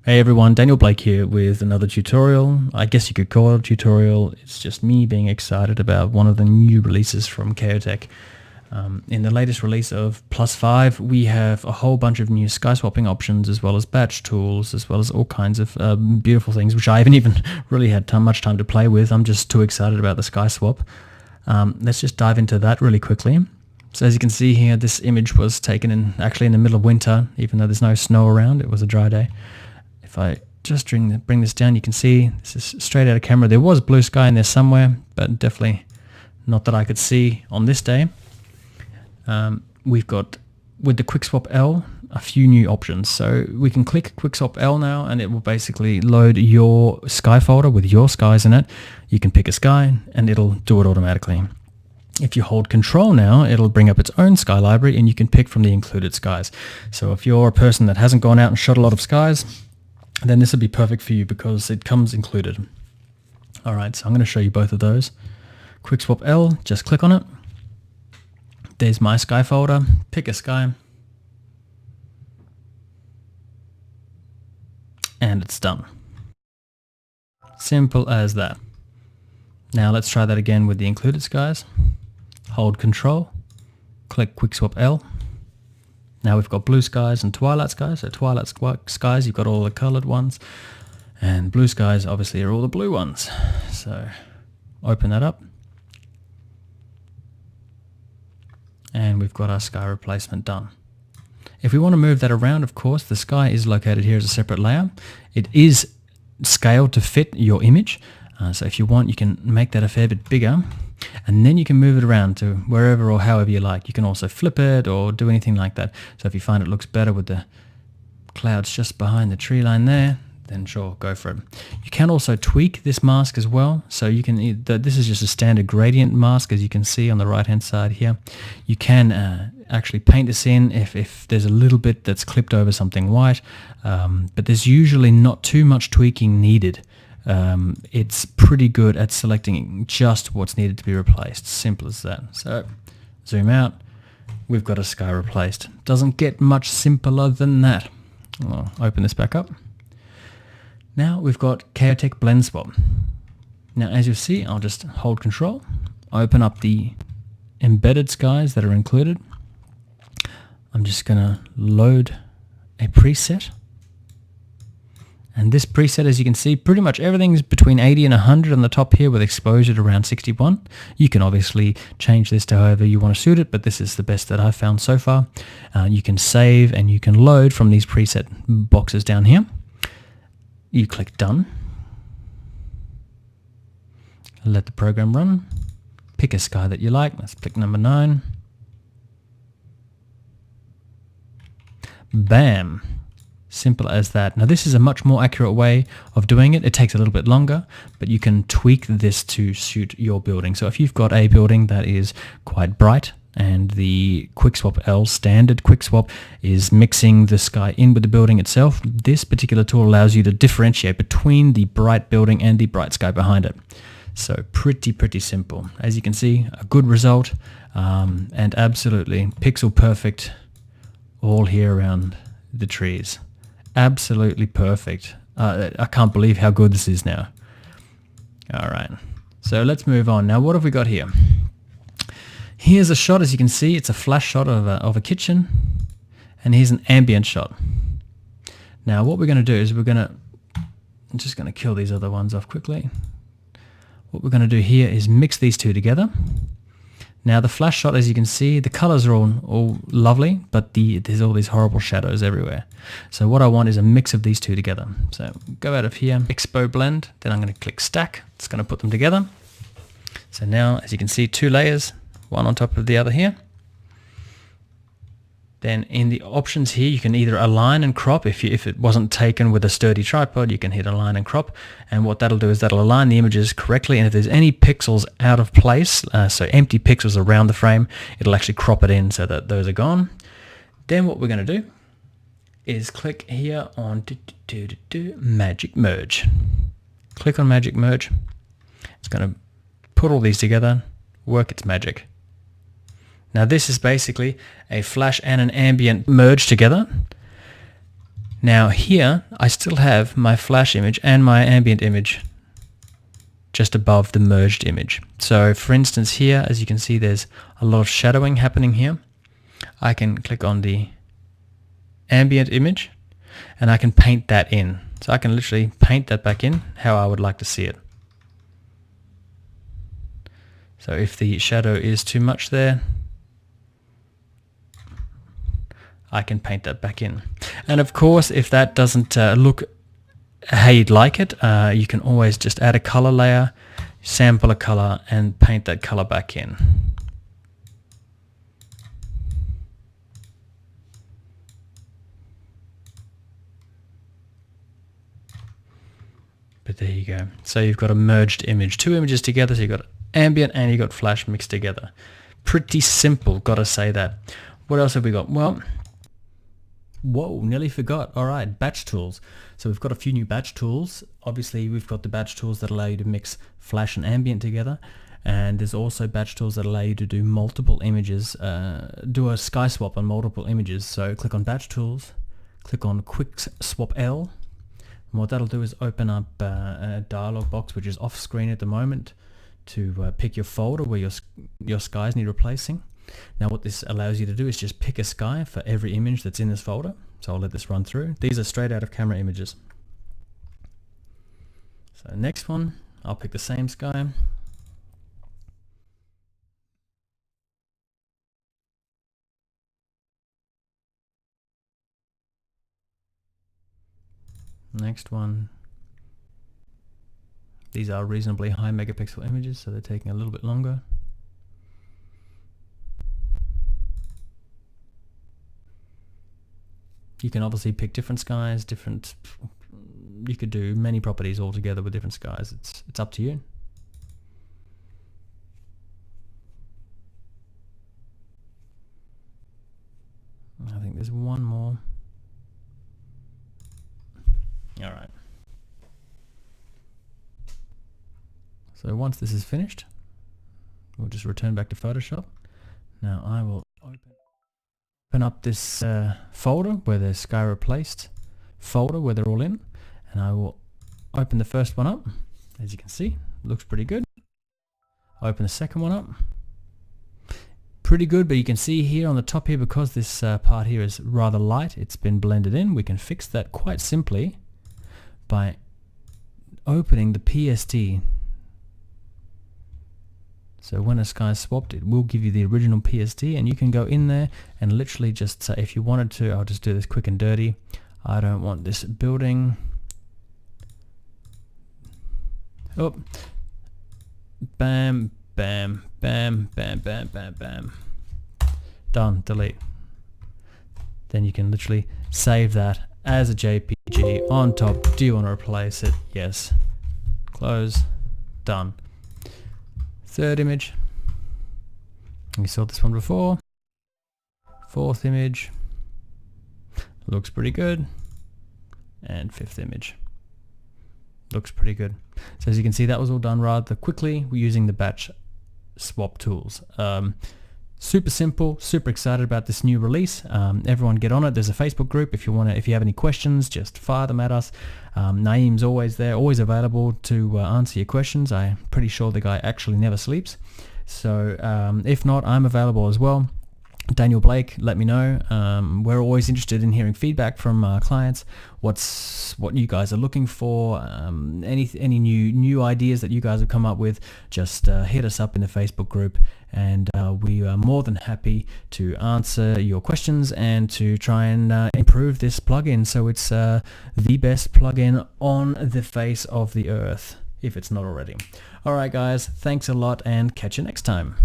Hey everyone, Daniel Blake here with another tutorial. I guess you could call it a tutorial. It's just me being excited about one of the new releases from Kaotec. In the latest release of +5, we have a whole bunch of new sky swapping options, as well as batch tools, as well as all kinds of beautiful things, which I haven't even really had much time to play with. I'm just too excited about the sky swap. Let's just dive into that really quickly. So as you can see here, this image was taken actually in the middle of winter, even though there's no snow around. It was a dry day. If I just bring this down, you can see this is straight out of camera. There was blue sky in there somewhere, but definitely not that I could see on this day. We've got, with the Quick Swap L, a few new options. So we can click Quick Swap L now, and it will basically load your sky folder with your skies in it. You can pick a sky, and it'll do it automatically. If you hold Control now, it'll bring up its own sky library, and you can pick from the included skies. So if you're a person that hasn't gone out and shot a lot of skies, then this would be perfect for you because it comes included. Alright, so I'm going to show you both of those. Quick Swap L, just click on it. There's my sky folder, pick a sky, and it's done. Simple as that. Now let's try that again with the included skies. Hold Control, click Quick Swap L. Now we've got blue skies and twilight skies. So twilight skies, you've got all the colored ones, and blue skies obviously are all the blue ones. So open that up, and we've got our sky replacement done. If we want to move that around, of course, the sky is located here as a separate layer. It is scaled to fit your image. So if you want, you can make that a fair bit bigger, and then you can move it around to wherever or however you like. You can also flip it or do anything like that. So if you find it looks better with the clouds just behind the tree line there, then sure, go for it. You can also tweak this mask as well. So you can, this is just a standard gradient mask, as you can see on the right hand side here. You can actually paint this in if there's a little bit that's clipped over something white, but there's usually not too much tweaking needed. It's pretty good at selecting just what's needed to be replaced. Simple as that. So zoom out, we've got a sky replaced. Doesn't get much simpler than that. I'll open this back up. Now we've got Kaotec Blend Swap. Now as you'll see, I'll just hold Control, open up the embedded skies that are included. I'm just going to load a preset. And this preset, as you can see, pretty much everything's between 80 and 100 on the top here, with exposure to around 61. You can obviously change this to however you want to suit it, but this is the best that I've found so far. You can save and you can load from these preset boxes down here. You click Done. Let the program run. Pick a sky that you like. Let's pick number 9. Bam. Simple as that. Now this is a much more accurate way of doing it. It takes a little bit longer, but you can tweak this to suit your building. So if you've got a building that is quite bright, and the Quick Swap L standard Quick Swap is mixing the sky in with the building itself, this particular tool allows you to differentiate between the bright building and the bright sky behind it. So pretty simple. As you can see, a good result, and absolutely pixel perfect all here around the trees. Absolutely perfect. I can't believe how good this is now. Alright, so let's move on. Now what have we got here? Here's a shot, as you can see, it's a flash shot of a kitchen, and here's an ambient shot. Now what we're going to do is I'm just going to kill these other ones off quickly. What we're going to do here is mix these two together. Now the flash shot, as you can see, the colors are all lovely, but there's all these horrible shadows everywhere. So what I want is a mix of these two together. So go out of here, Expo Blend, then I'm going to click Stack. It's going to put them together. So now, as you can see, 2 layers, one on top of the other here. Then in the options here, you can either align and crop. If it wasn't taken with a sturdy tripod, you can hit align and crop. And what that'll do is that'll align the images correctly. And if there's any pixels out of place, so empty pixels around the frame, it'll actually crop it in so that those are gone. Then what we're going to do is click here on Magic Merge. Click on Magic Merge. It's going to put all these together, work its magic. Now this is basically a flash and an ambient merged together. Now here I still have my flash image and my ambient image just above the merged image. So for instance here, as you can see, there's a lot of shadowing happening here. I can click on the ambient image and I can paint that in. So I can literally paint that back in how I would like to see it. So if the shadow is too much there, I can paint that back in. And of course, if that doesn't look how you'd like it, you can always just add a color layer, sample a color, and paint that color back in. But there you go. So you've got a merged image, two images together. So you've got ambient and you've got flash mixed together. Pretty simple, gotta say that. What else have we got? Well, whoa, nearly forgot. All right, batch tools. So we've got a few new batch tools. Obviously, we've got the batch tools that allow you to mix flash and ambient together. And there's also batch tools that allow you to do multiple images, do a sky swap on multiple images. So click on batch tools, click on quick swap L. And what that'll do is open up a dialog box, which is off screen at the moment, to pick your folder where your skies need replacing. Now what this allows you to do is just pick a sky for every image that's in this folder. So I'll let this run through. These are straight out of camera images. So next one, I'll pick the same sky. Next one. These are reasonably high megapixel images, so they're taking a little bit longer. You can obviously pick different skies, you could do many properties all together with different skies. It's up to you. I think there's one more. All right. So once this is finished, we'll just return back to Photoshop. Now I will open up this folder where the sky replaced folder where they're all in, and I will open the first one up. As you can see, looks pretty good. Open the second one up. Pretty good, but you can see here on the top here, because this part here is rather light, it's been blended in. We can fix that quite simply by opening the PSD. So when a sky is swapped, it will give you the original PSD, and you can go in there and literally just say, if you wanted to, I'll just do this quick and dirty. I don't want this building. Oh, bam, bam, bam, bam, bam, bam, bam. Done, delete. Then you can literally save that as a JPG on top. Do you want to replace it? Yes. Close. Done. Third image. We saw this one before. Fourth image. Looks pretty good. And fifth image. Looks pretty good. So as you can see, that was all done rather quickly using the batch swap tools. Super simple, super excited about this new release. Everyone get on it. There's a Facebook group. If you have any questions, just fire them at us. Naeem's always there, always available to answer your questions. I'm pretty sure the guy actually never sleeps. So if not, I'm available as well. Daniel Blake, let me know. We're always interested in hearing feedback from clients. What you guys are looking for, any new ideas that you guys have come up with, just hit us up in the Facebook group, and we are more than happy to answer your questions and to try and improve this plugin so it's the best plugin on the face of the earth, if it's not already. Alright guys, thanks a lot and catch you next time.